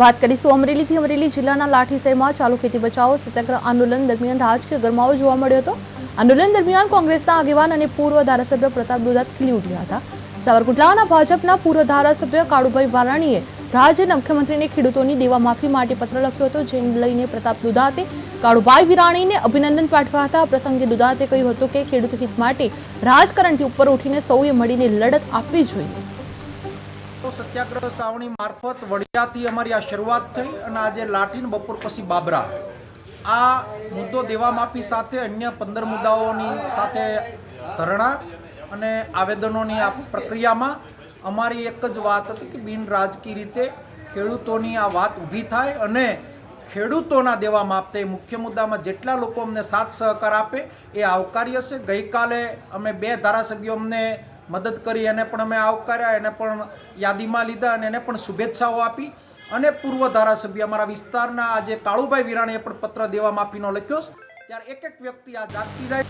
વાત કરીશું અમરેલીથી। અમરેલી જિલ્લાના લાઠીસરમાં ચાલુ ખેતી બચાવો સત્યાગ્રહ આંદોલન દરમિયાન રાજકીય ગરમાવો જોવા મળ્યો હતો। આંદોલન દરમિયાન કોંગ્રેસના આગેવાન અને પૂર્વ ધારાસભ્ય પ્રતાપ દુધાત ખીલી ઉઠ્યા હતા। સાવરકુંડલાના ભાજપના પૂર્વ ધારાસભ્ય કાળુભાઈ વારાણીએ રાજ્યના મુખ્યમંત્રીને ખેડૂતોની દેવા માફી માટે પત્ર લખ્યો હતો, જેને લઈને પ્રતાપ દુધાતે કાળુભાઈ વારાણીને અભિનંદન પાઠવ્યા હતા। આ પ્રસંગે દુધાતે કહ્યું હતું કે ખેડૂત હિત માટે રાજકારણથી ઉપર ઉઠીને સૌએ મળીને લડત આપવી જોઈએ। સત્યાગ્રહ સાવણી મારફત વડિયાથી અમારી આ શરૂઆત થઈ અને આજે લાઠીને બપોર પછી બાબરા આ મુદ્દો દેવા માફી સાથે અન્ય 15 મુદ્દાઓની સાથે ધરણા અને આવેદનોની આ પ્રક્રિયામાં અમારી એક જ વાત હતી કે બિન રાજકીય રીતે ખેડૂતોની આ વાત ઊભી થાય અને ખેડૂતોના દેવા માફ થાય। મુખ્ય મુદ્દામાં જેટલા લોકો અમને સાથ સહકાર આપે એ આવકાર્ય છે। ગઈકાલે અમે 2 ધારાસભ્યો અમને મદદ કરી, એને પણ અમે આવકાર્યા, એને પણ યાદીમાં લીધા અને એને પણ શુભેચ્છાઓ આપી। અને પૂર્વ ધારાસભ્ય અમારા વિસ્તારના આજે કાળુભાઈ વિરાણીએ પણ પત્ર દેવા માફીનો લખ્યો। ત્યારે એક વ્યક્તિ આ જાગતી જાય